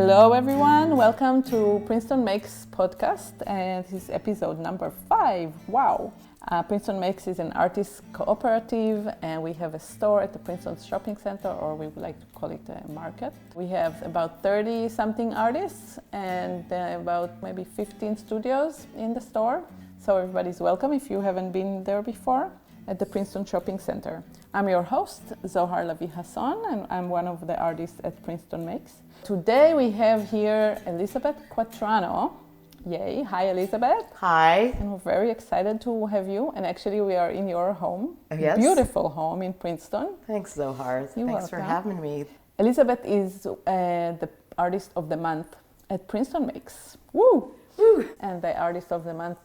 Hello everyone, welcome to Princetonmakes podcast, and this is episode number 5. Wow! Princetonmakes is an artist cooperative, and we have a store at the Princeton Shopping Center, or we would like to call it a market. We have about 30 something artists and about maybe 15 studios in the store. So everybody's welcome if you haven't been there before at the Princeton Shopping Center. I'm your host, Zohar Lavi-Hasson, and I'm one of the artists at Princetonmakes. Today we have here Elisabeth Quatrano. Yay, hi Elisabeth. Hi. And we're very excited to have you. And actually we are in your home, Yes. Beautiful home in Princeton. Thanks, Zohar. You're Thanks for welcome. having me. Elisabeth is the artist of the month at Princetonmakes. Woo! Woo. And the artist of the month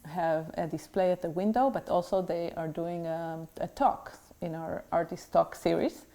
have a display at the window, but also they are doing a talk in our artist talk series.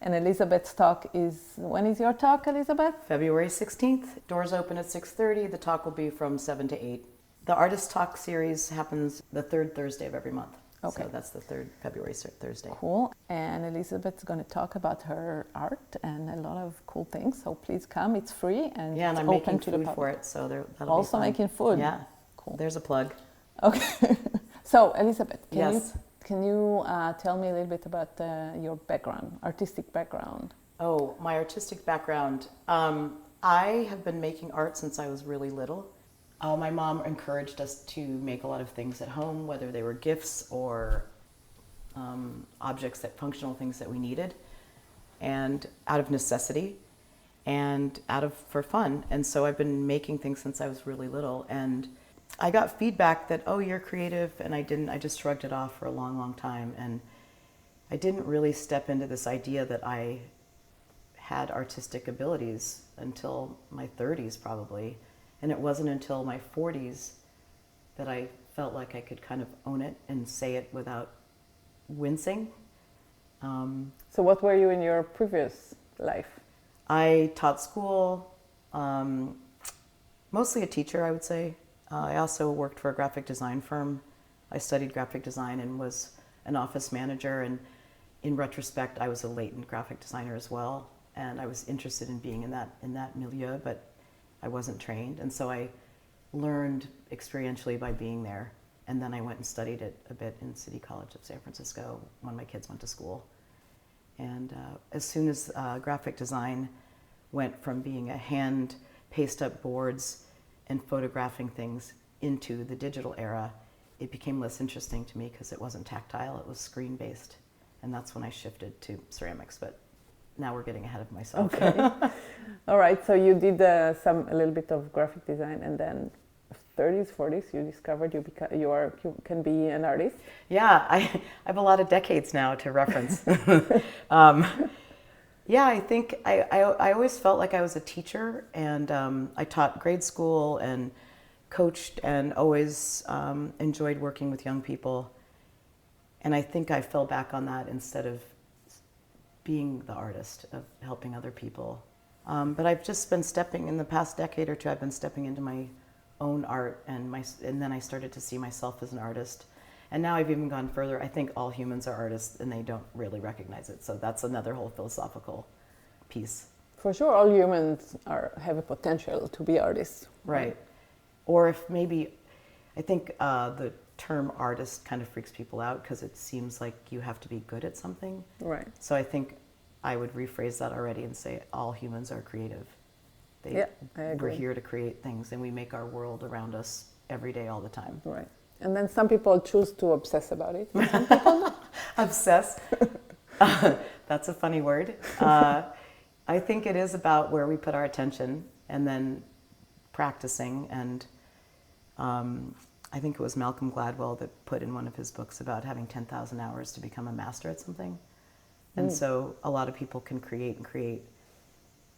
And Elisabeth's talk is, when is your talk, Elisabeth? February 16th. Doors open at 6:30. The talk will be from 7 to 8. The artist talk series happens the third Thursday of every month. Okay. So that's the third February Thursday. Cool. And Elisabeth's going to talk about her art and a lot of cool things. So please come. It's free and Yeah, and it's I'm open making to the food public. for it, so that'll Also be fun. making food. Yeah. Cool. There's a plug. Okay. So Elisabeth, Yes. can you tell me a little bit about your background, artistic background? Oh, my artistic background. I have been making art since I was really little. My mom encouraged us to make a lot of things at home, whether they were gifts or functional things that we needed, and out of necessity and for fun. And so I've been making things since I was really little, and I got feedback that, oh, you're creative, and I just shrugged it off for a long, long time. And I didn't really step into this idea that I had artistic abilities until my 30s probably. And it wasn't until my 40s that I felt like I could kind of own it and say it without wincing. So what were you in your previous life? I taught school, mostly a teacher, I would say. I also worked for a graphic design firm. I studied graphic design and was an office manager, and in retrospect, I was a latent graphic designer as well. And I was interested in being in that milieu, but I wasn't trained. And so I learned experientially by being there. And then I went and studied it a bit in City College of San Francisco when my kids went to school. And as soon as graphic design went from being a hand paste up boards and photographing things into the digital era, it became less interesting to me because it wasn't tactile, it was screen based. And that's when I shifted to ceramics, but now we're getting ahead of myself. Okay. All right, so you did a little bit of graphic design, and then 30s, 40s, you discovered you can be an artist. Yeah, I have a lot of decades now to reference. Yeah, I think I always felt like I was a teacher, and I taught grade school and coached and always enjoyed working with young people. And I think I fell back on that instead of being the artist, of helping other people. But I've just been in the past decade or two, I've been stepping into my own art, and then I started to see myself as an artist. And now I've even gone further. I think all humans are artists, and they don't really recognize it. So that's another whole philosophical piece. For sure, all humans have a potential to be artists. Right. Or if maybe, I think the term artist kind of freaks people out because it seems like you have to be good at something. Right. So I think I would rephrase that already and say all humans are creative. Yeah, I agree. We're here to create things, and we make our world around us every day, all the time. Right. And then some people choose to obsess about it. Some people not. Obsess. That's a funny word. I think it is about where we put our attention and then practicing. And I think it was Malcolm Gladwell that put in one of his books about having 10,000 hours to become a master at something. And so a lot of people can create,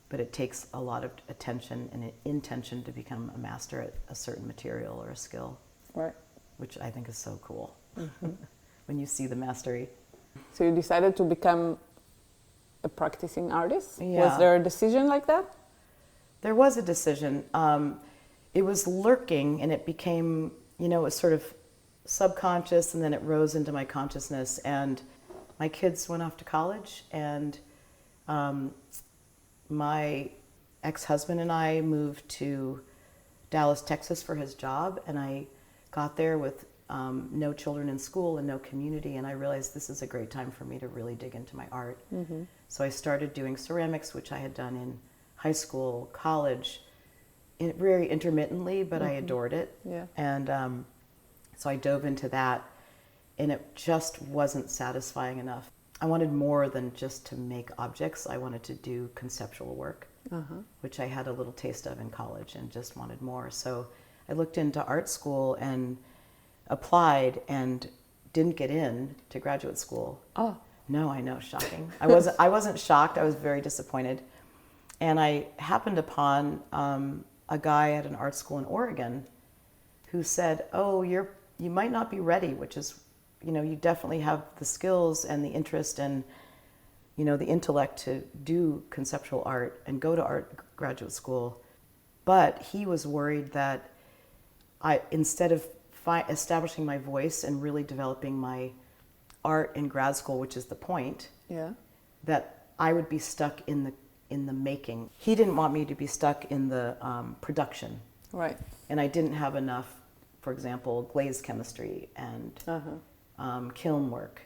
but it takes a lot of attention and intention to become a master at a certain material or a skill. Right. Which I think is so cool when you see the mastery. So you decided to become a practicing artist? Yeah. Was there a decision like that? There was a decision. It was lurking, and it became, it was sort of subconscious, and then it rose into my consciousness. And my kids went off to college, and my ex-husband and I moved to Dallas, Texas for his job, and I got there with no children in school and no community, and I realized this is a great time for me to really dig into my art. Mm-hmm. So I started doing ceramics, which I had done in high school, college, very intermittently, but I adored it. Yeah. And so I dove into that, and it just wasn't satisfying enough. I wanted more than just to make objects. I wanted to do conceptual work, which I had a little taste of in college and just wanted more. So I looked into art school and applied and didn't get in to graduate school. Oh. No, I know, shocking. I wasn't shocked. I was very disappointed. And I happened upon a guy at an art school in Oregon who said, "Oh, you might not be ready," which is, you definitely have the skills and the interest and, the intellect to do conceptual art and go to art graduate school. But he was worried that instead of establishing my voice and really developing my art in grad school, which is the point, that I would be stuck in the making. He didn't want me to be stuck in the production. Right. And I didn't have enough, for example, glaze chemistry and kiln work,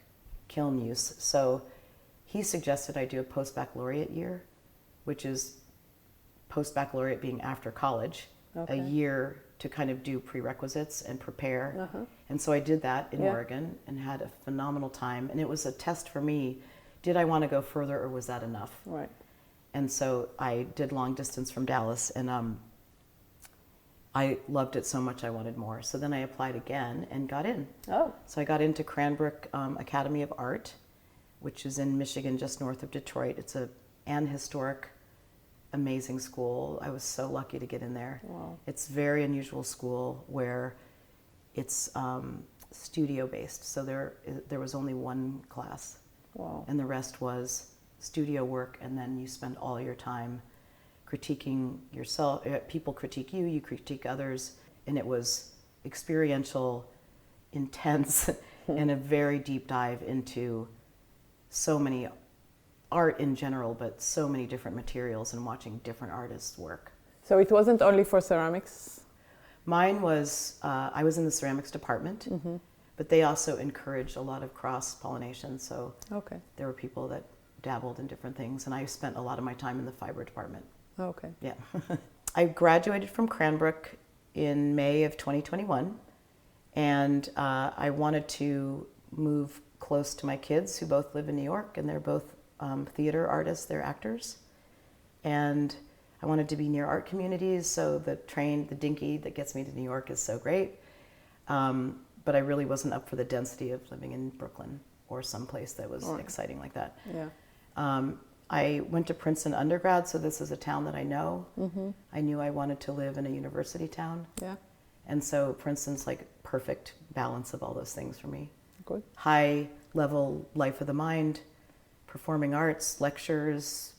kiln use. So he suggested I do a post-baccalaureate year, which is post-baccalaureate being after college, a year to kind of do prerequisites and prepare. And so I did that in Oregon and had a phenomenal time. And it was a test for me. Did I want to go further, or was that enough? Right. And so I did long distance from Dallas, and I loved it so much I wanted more. So then I applied again and got in. Oh. So I got into Cranbrook Academy of Art, which is in Michigan, just north of Detroit. It's an historic, amazing school. I was so lucky to get in there. Wow. It's a very unusual school where it's studio based. So there was only one class. Wow. And the rest was studio work, and then you spend all your time critiquing yourself. People critique you, you critique others, and it was experiential, intense, and a very deep dive into so many art in general, but so many different materials and watching different artists work. So it wasn't only for ceramics? Mine was, I was in the ceramics department, but they also encouraged a lot of cross-pollination. So there were people that dabbled in different things, and I spent a lot of my time in the fiber department. Okay. Yeah. I graduated from Cranbrook in May of 2021, and I wanted to move close to my kids, who both live in New York, and they're both theater artists, they're actors. And I wanted to be near art communities, so the dinky that gets me to New York is so great. But I really wasn't up for the density of living in Brooklyn or someplace that was exciting like that. Yeah. I went to Princeton undergrad, so this is a town that I know. I knew I wanted to live in a university town. Yeah. And so Princeton's like perfect balance of all those things for me. Good. High level life of the mind, performing arts, lectures,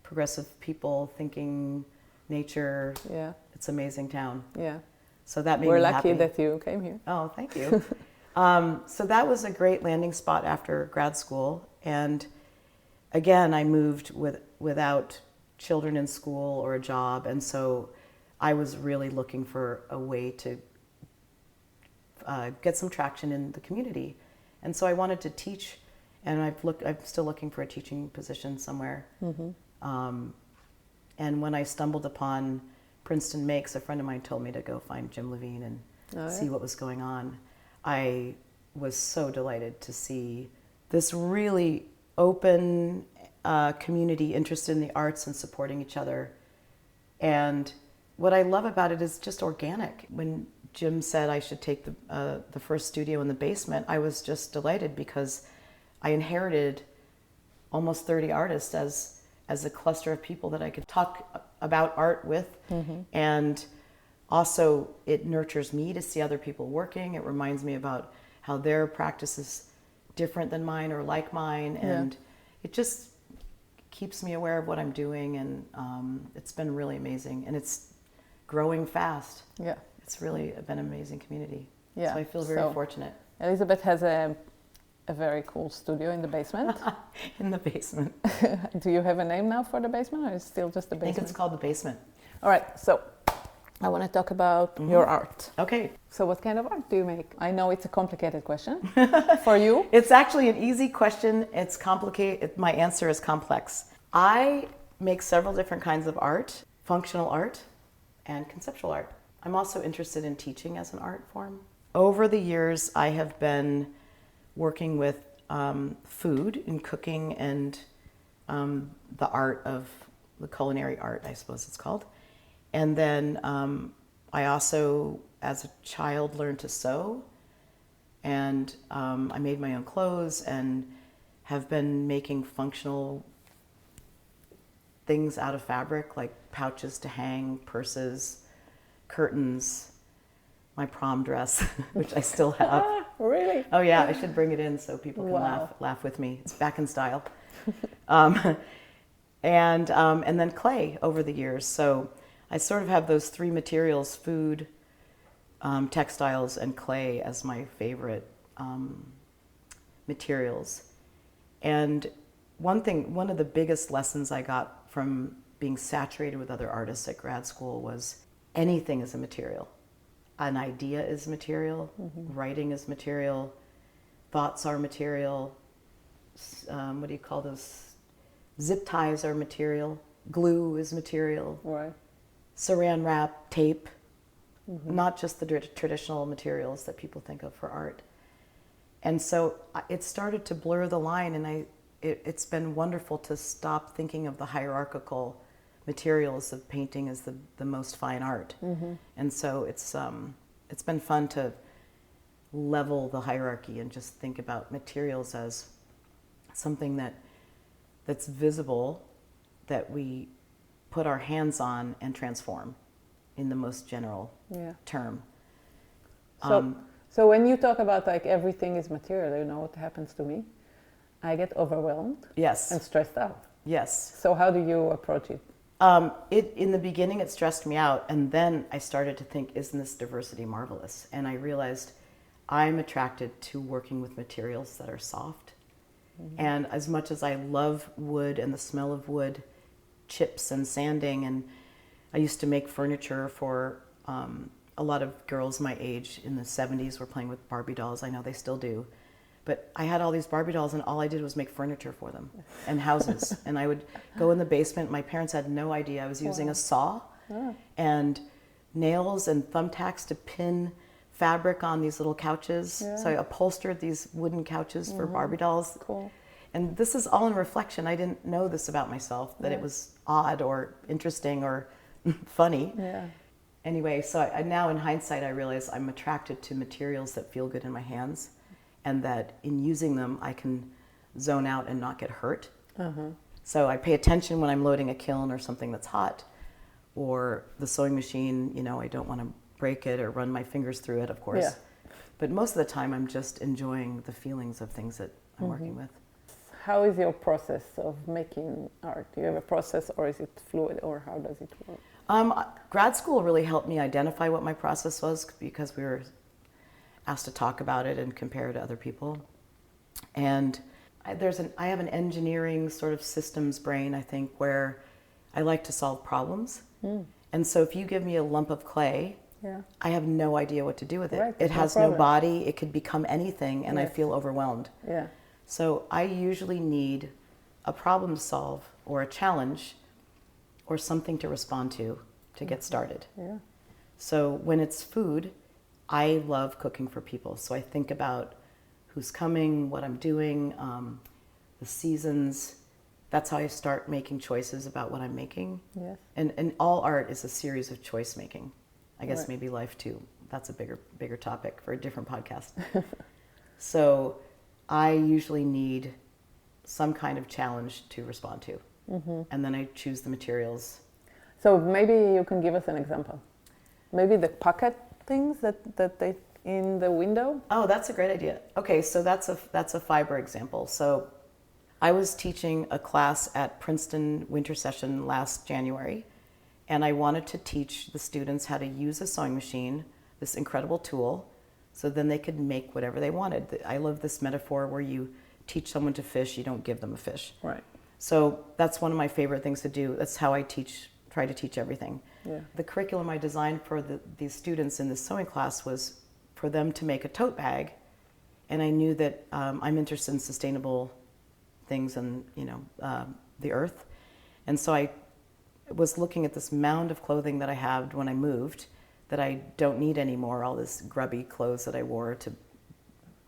progressive people, thinking, nature. Yeah. It's an amazing town. Yeah. So that made We're me lucky happy. that you came here. Oh, thank you. So that was a great landing spot after grad school. And again, I moved without children in school or a job. And so I was really looking for a way to get some traction in the community. And so I wanted to teach, and I'm still looking for a teaching position somewhere. And when I stumbled upon Princetonmakes, a friend of mine told me to go find Jim Levine and see what was going on. I was so delighted to see this really open community interested in the arts and supporting each other. And what I love about it is just organic. When Jim said I should take the first studio in the basement, I was just delighted because I inherited almost 30 artists as a cluster of people that I could talk about art with. And also it nurtures me to see other people working. It reminds me about how their practice is different than mine or like mine. And it just keeps me aware of what I'm doing. And it's been really amazing. And it's growing fast. Yeah. It's really been an amazing community. Yeah. So I feel very fortunate. Elisabeth has a a very cool studio in the basement. In the basement. Do you have a name now for the basement, or is it still just the I basement? think it's called the basement. All right, so I want to talk about your art. Okay. So what kind of art do you make? I know it's a complicated question for you. It's actually an easy question. It's complicated. My answer is complex. I make several different kinds of art, functional art and conceptual art. I'm also interested in teaching as an art form. Over the years, I have been working with food and cooking and the art of the culinary art, I suppose it's called. And then I also, as a child, learned to sew, and I made my own clothes and have been making functional things out of fabric, like pouches to hang, purses, curtains, my prom dress, which I still have. Really? Oh yeah, I should bring it in so people can laugh with me. It's back in style. And then clay over the years. So I sort of have those three materials, food, textiles, and clay as my favorite materials. And one of the biggest lessons I got from being saturated with other artists at grad school was anything is a material. An idea is material, writing is material, thoughts are material, what do you call those? Zip ties are material, glue is material, Right. saran wrap, tape, not just the traditional materials that people think of for art. And so it started to blur the line, and it's been wonderful to stop thinking of the hierarchical materials of painting as the most fine art. And so it's been fun to level the hierarchy and just think about materials as something that's visible, that we put our hands on and transform in the most general term. So when you talk about like everything is material, you know what happens to me? I get overwhelmed Yes. and stressed out. Yes. So how do you approach it? In the beginning, it stressed me out, and then I started to think, isn't this diversity marvelous? And I realized I'm attracted to working with materials that are soft. And as much as I love wood and the smell of wood, chips and sanding, and I used to make furniture for a lot of girls my age in the 70s were playing with Barbie dolls. I know they still do. But I had all these Barbie dolls, and all I did was make furniture for them and houses. And I would go in the basement. My parents had no idea. I was using a saw and nails and thumbtacks to pin fabric on these little couches. So I upholstered these wooden couches for Barbie dolls. Cool. And this is all in reflection. I didn't know this about myself, that it was odd or interesting or funny. Yeah. Anyway, so now in hindsight, I realize I'm attracted to materials that feel good in my hands, and that in using them, I can zone out and not get hurt. So I pay attention when I'm loading a kiln or something that's hot, or the sewing machine, I don't want to break it or run my fingers through it, of course. Yeah. But most of the time, I'm just enjoying the feelings of things that I'm working with. How is your process of making art? Do you have a process, or is it fluid, or how does it work? Grad school really helped me identify what my process was, because we were asked to talk about it and compare it to other people. And I have an engineering sort of systems brain, I think, where I like to solve problems. And so if you give me a lump of clay, I have no idea what to do with it. Right, it has no body. It could become anything, and I feel overwhelmed. Yeah. So I usually need a problem to solve, or a challenge, or something to respond to get started. Yeah. So when it's food, I love cooking for people. So I think about who's coming, what I'm doing, the seasons. That's how I start making choices about what I'm making. Yes. And all art is a series of choice making. I guess maybe life too. That's a bigger topic for a different podcast. So I usually need some kind of challenge to respond to. And then I choose the materials. So maybe you can give us an example. Maybe the pocket things that they in the window. Oh, that's a great idea. Okay, so that's a fiber example. So I was teaching a class at Princeton winter session last January, and I wanted to teach the students how to use a sewing machine, this incredible tool, So then they could make whatever they wanted. I love this metaphor where you teach someone to fish, you don't give them a fish. Right. So that's one of my favorite things to do. That's how I try to teach everything. Yeah. The curriculum I designed for these students in this sewing class was for them to make a tote bag. And I knew that I'm interested in sustainable things and, the earth. And so I was looking at this mound of clothing that I had when I moved that I don't need anymore, all this grubby clothes that I wore to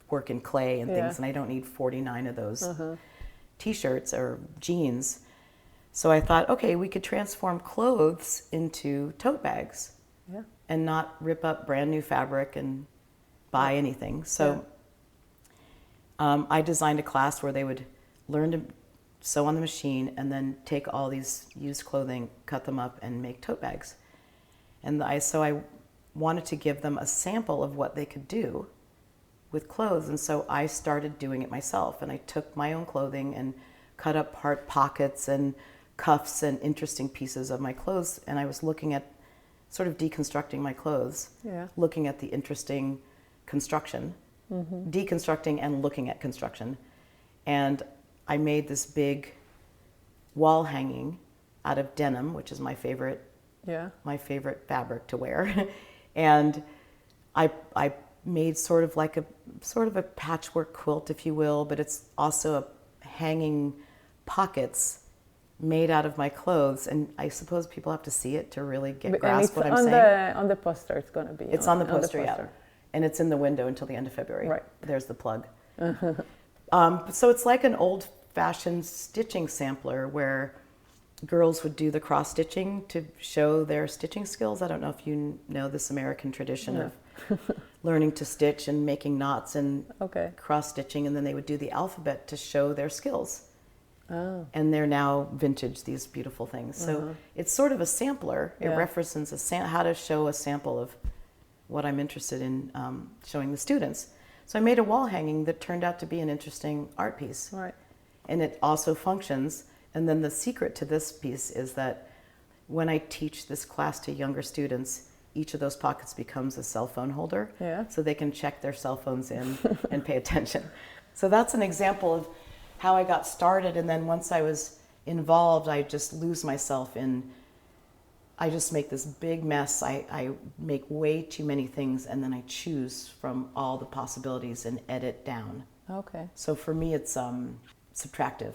work in clay and things, and I don't need 49 of those t-shirts or jeans. So I thought, okay, we could transform clothes into tote bags and not rip up brand new fabric and buy anything. So I designed a class where they would learn to sew on the machine and then take all these used clothing, cut them up, and make tote bags. And so I wanted to give them a sample of what they could do with clothes. And so I started doing it myself. And I took my own clothing and cut up pockets and cuffs and interesting pieces of my clothes. And I was looking at sort of deconstructing my clothes, looking at the interesting construction, deconstructing and looking at construction. And I made this big wall hanging out of denim, which is my favorite fabric to wear. And I made sort of a patchwork quilt, if you will, but it's also hanging pockets made out of my clothes. And I suppose people have to see it to really grasp what I'm saying. On the poster, it's going to be. It's on the poster, yeah. And it's in the window until the end of February. Right. There's the plug. So it's like an old-fashioned stitching sampler where girls would do the cross-stitching to show their stitching skills. I don't know if you know this American tradition of learning to stitch and making knots and cross-stitching, and then they would do the alphabet to show their skills. Oh. And they're now vintage, these beautiful things. So it's sort of a sampler. It references how to show a sample of what I'm interested in showing the students. So I made a wall hanging that turned out to be an interesting art piece. Right. And it also functions. And then the secret to this piece is that when I teach this class to younger students, each of those pockets becomes a cell phone holder. Yeah. So they can check their cell phones in and pay attention. So that's an example of how I got started. And then once I was involved, I just lose myself I just make this big mess. I make way too many things, and then I choose from all the possibilities and edit down. Okay. So for me, it's subtractive.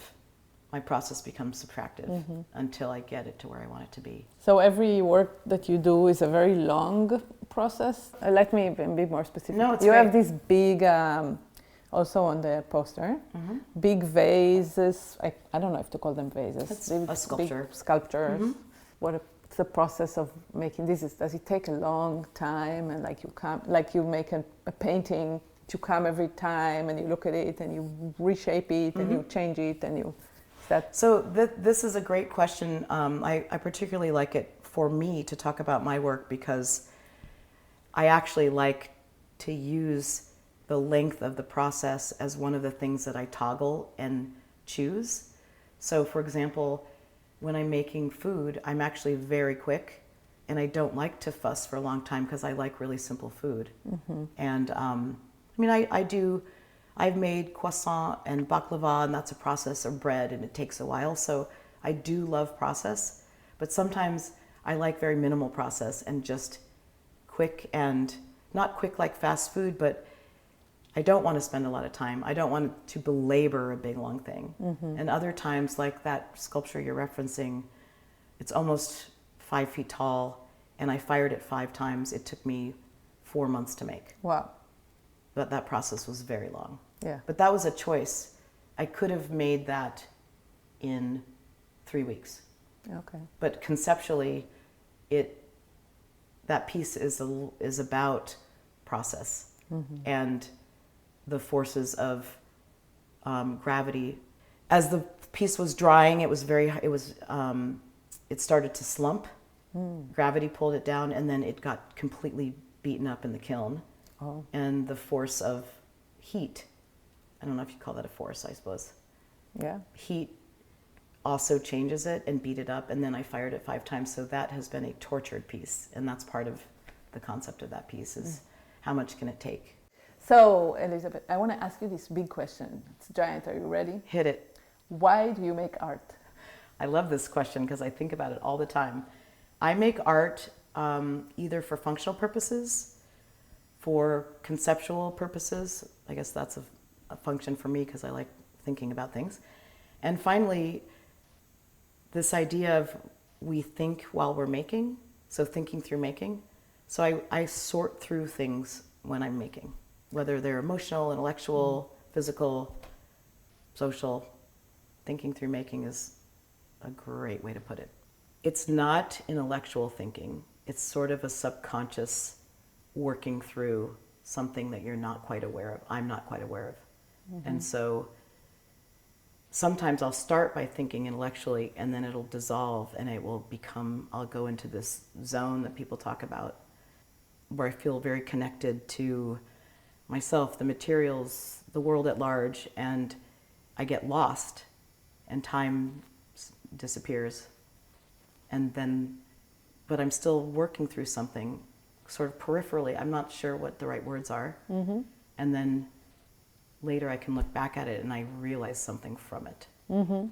My process becomes subtractive until I get it to where I want it to be. So every work that you do is a very long process? Let me be more specific. No, it's You great. have this big, also on the poster, big vases. I don't know if to call them vases. It's a sculpture. Big sculptures. What's the process of making this? Does it take a long time? And you make a painting, you come every time and you look at it and you reshape it and you change it and you... So this is a great question. I particularly like it for me to talk about my work because I actually like to use the length of the process as one of the things that I toggle and choose. So for example, when I'm making food, I'm actually very quick and I don't like to fuss for a long time because I like really simple food. And I've made croissant and baklava, and that's a process of bread, and it takes a while. So I do love process, but sometimes I like very minimal process and just quick, and not quick like fast food, but I don't want to spend a lot of time. I don't want to belabor a big, long thing. And other times, like that sculpture you're referencing, it's almost 5 feet tall, and I fired it 5 times. It took me 4 months to make. Wow. But that process was very long. Yeah. But that was a choice. I could have made that in 3 weeks. Okay. But conceptually, that piece is about process and the forces of gravity. As the piece was drying, it started to slump. Gravity pulled it down, and then it got completely beaten up in the kiln. Oh. And the force of heat, I don't know if you call that a force, I suppose. Yeah. Heat also changes it and beat it up, and then I fired it 5 times. So that has been a tortured piece, and that's part of the concept of that piece is how much can it take So, Elisabeth, I want to ask you this big question. It's giant. Are you ready? Hit it. Why do you make art? I love this question because I think about it all the time. I make art either for functional purposes, for conceptual purposes. I guess that's a function for me because I like thinking about things. And finally, this idea of we think while we're making, so thinking through making. So I sort through things when I'm making, whether they're emotional, intellectual, physical, social. Thinking through making is a great way to put it. It's not intellectual thinking. It's sort of a subconscious working through something that you're not quite aware of. I'm not quite aware of. And so sometimes I'll start by thinking intellectually and then it'll dissolve and it will become, I'll go into this zone that people talk about where I feel very connected to myself, the materials, the world at large, and I get lost and time disappears. And then, but I'm still working through something sort of peripherally. I'm not sure what the right words are. And then later I can look back at it and I realize something from it.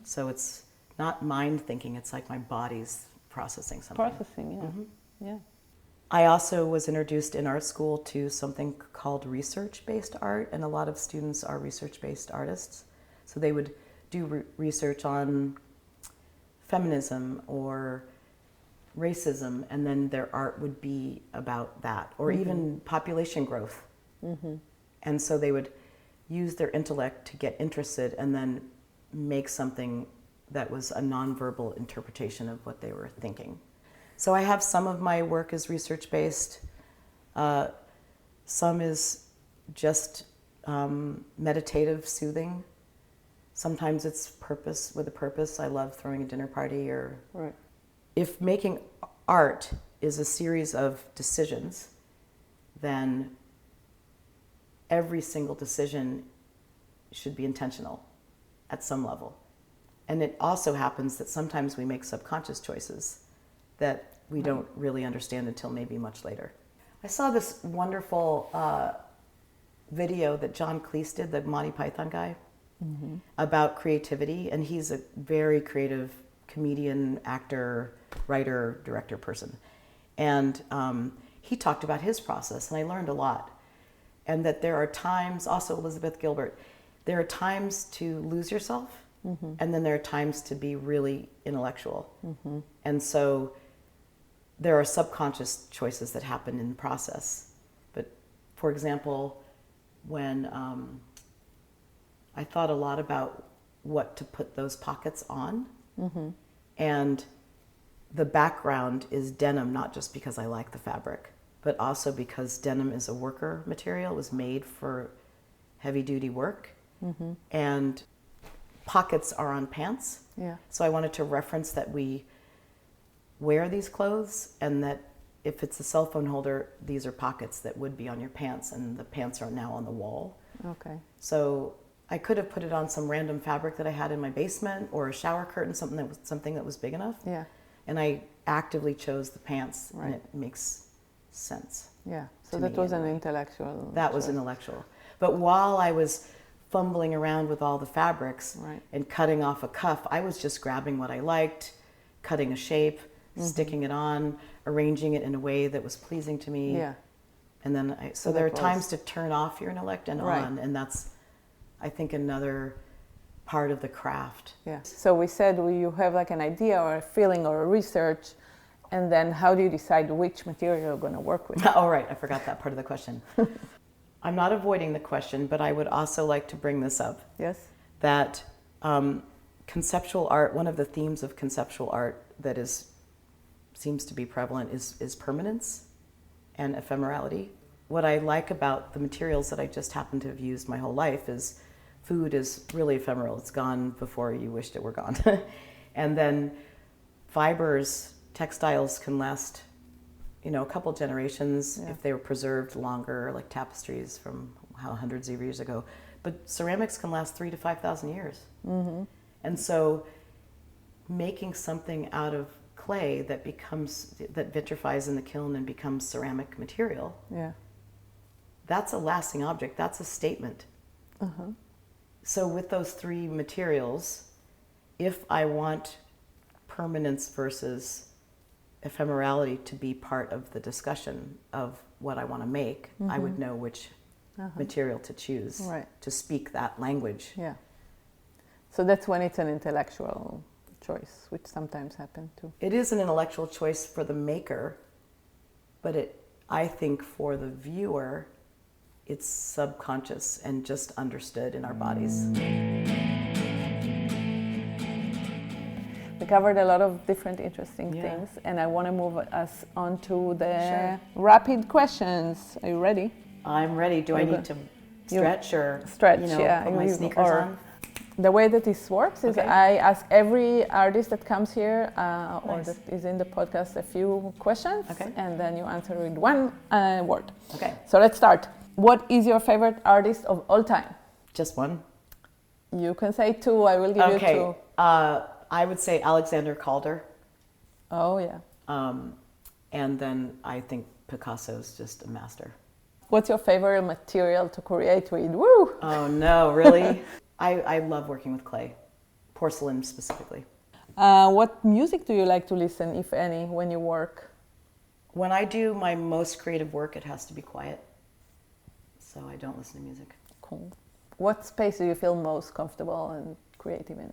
So it's not mind thinking, it's like my body's processing something. Processing, yeah. I also was introduced in art school to something called research-based art, and a lot of students are research-based artists. So they would do research on feminism or racism, and then their art would be about that, or even population growth. And so they would use their intellect to get interested and then make something that was a nonverbal interpretation of what they were thinking. So I have some of my work is research-based. Some is just meditative, soothing. Sometimes it's purpose with a purpose. I love throwing a dinner party or... Right. If making art is a series of decisions, then every single decision should be intentional at some level. And it also happens that sometimes we make subconscious choices that we don't really understand until maybe much later. I saw this wonderful video that John Cleese did, the Monty Python guy, about creativity. And he's a very creative comedian, actor, writer, director person. And he talked about his process, and I learned a lot. And that there are times, also Elizabeth Gilbert, there are times to lose yourself, and then there are times to be really intellectual. And so there are subconscious choices that happen in the process. But for example, when I thought a lot about what to put those pockets on, and the background is denim, not just because I like the fabric, but also because denim is a worker material, was made for heavy duty work, and pockets are on pants. So I wanted to reference that we wear these clothes, and that if it's a cell phone holder, these are pockets that would be on your pants, and the pants are now on the wall. So I could have put it on some random fabric that I had in my basement, or a shower curtain, something that was big enough. And I actively chose the pants, and it makes sense. So that was an intellectual. That was intellectual. But while I was fumbling around with all the fabrics and cutting off a cuff, I was just grabbing what I liked, cutting a shape, sticking it on, arranging it in a way that was pleasing to me. And then so there are times to turn off your intellect and on, and that's, I think, another part of the craft. So we said you have like an idea or a feeling or a research, and then how do you decide which material you're going to work with? Oh, right. I forgot that part of the question. I'm not avoiding the question, but I would also like to bring this up. That conceptual art, one of the themes of conceptual art that seems to be prevalent is permanence and ephemerality. What I like about the materials that I just happen to have used my whole life is food is really ephemeral. It's gone before you wished it were gone. And then fibers, textiles can last, a couple generations if they were preserved longer, like tapestries from hundreds of years ago. But ceramics can last 3,000 to 5,000 years. And so making something out of clay that vitrifies in the kiln and becomes ceramic material, that's a lasting object. That's a statement. So with those three materials, if I want permanence versus ephemerality to be part of the discussion of what I want to make, I would know which material to choose to speak that language. Yeah. So that's when it's an intellectual choice, which sometimes happens too. It is an intellectual choice for the maker, but I think for the viewer, it's subconscious and just understood in our bodies. We covered a lot of different interesting things, and I want to move us on to the rapid questions. Are you ready? I'm ready. Do I need to stretch or stretch? put my sneakers on? The way that this works is I ask every artist that comes here or that is in the podcast a few questions, and then you answer with one word. Okay. So let's start. What is your favorite artist of all time? Just one? You can say two. I will give you two. I would say Alexander Calder. Oh, yeah. And then I think Picasso's just a master. What's your favorite material to create with? Woo! Oh, no, really? I love working with clay, porcelain specifically. What music do you like to listen, if any, when you work? When I do my most creative work, it has to be quiet. So I don't listen to music. Cool. What space do you feel most comfortable and creative in?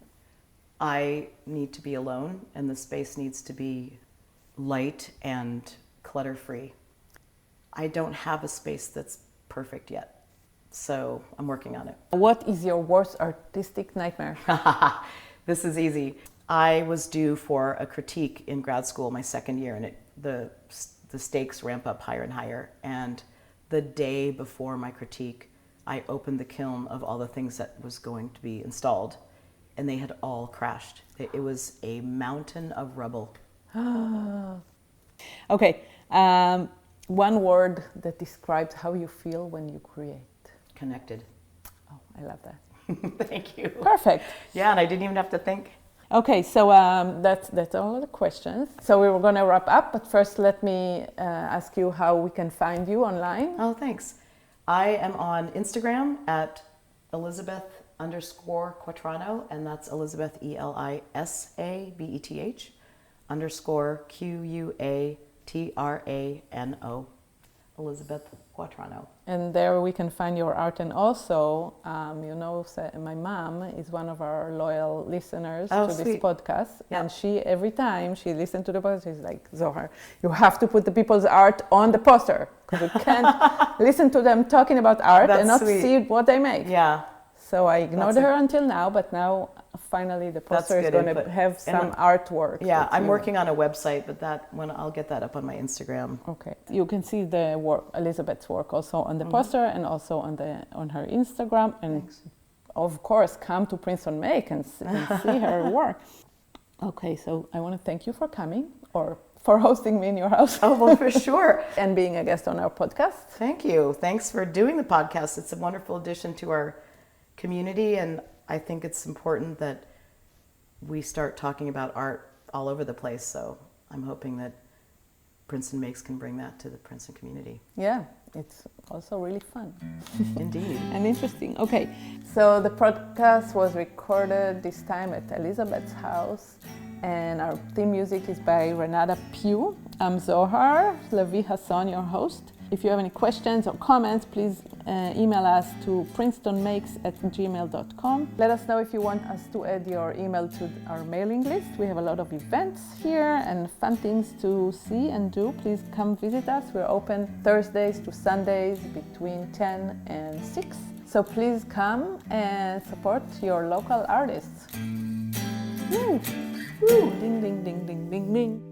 I need to be alone, and the space needs to be light and clutter-free. I don't have a space that's perfect yet, so I'm working on it. What is your worst artistic nightmare? This is easy. I was due for a critique in grad school my second year, and the stakes ramp up higher and higher. And the day before my critique, I opened the kiln of all the things that was going to be installed, and they had all crashed. It was a mountain of rubble. Okay, one word that describes how you feel when you create. Connected. Oh, I love that. Thank you. Perfect. Yeah, and I didn't even have to think. Okay, so that's all the questions. So we were going to wrap up, but first let me ask you how we can find you online. Oh, thanks. I am on Instagram at Elisabeth_Quatrano, and that's Elisabeth ELISABETH _QUATRANO, Elisabeth Quatrano. And there we can find your art, and also, my mom is one of our loyal listeners to this podcast, and she, every time she listens to the podcast, she's like, Zohar, you have to put the people's art on the poster, because we can't listen to them talking about art and not see what they make. Yeah. So I ignored her until now, but now finally the poster is going to have some artwork. Yeah, I'm working on a website, but I'll get that up on my Instagram. Okay, you can see the work, Elisabeth's work, also on the poster and also on her Instagram, and of course come to Princetonmakes and see her work. Okay, so I want to thank you for coming, or for hosting me in your house. Oh, well, for sure. And being a guest on our podcast. Thank you. Thanks for doing the podcast. It's a wonderful addition to our community, and I think it's important that we start talking about art all over the place, so I'm hoping that Princetonmakes can bring that to the Princeton community. Yeah, it's also really fun. Indeed. And interesting. Okay, so the podcast was recorded this time at Elisabeth's house, and our theme music is by Renata Pugh. I'm Zohar, Lavi-Hasson, your host. If you have any questions or comments, please email us to princetonmakes@gmail.com. Let us know if you want us to add your email to our mailing list. We have a lot of events here and fun things to see and do. Please come visit us. We're open Thursdays to Sundays between 10 and 6. So please come and support your local artists. Woo! Woo! Ding, ding, ding, ding, ding, ding.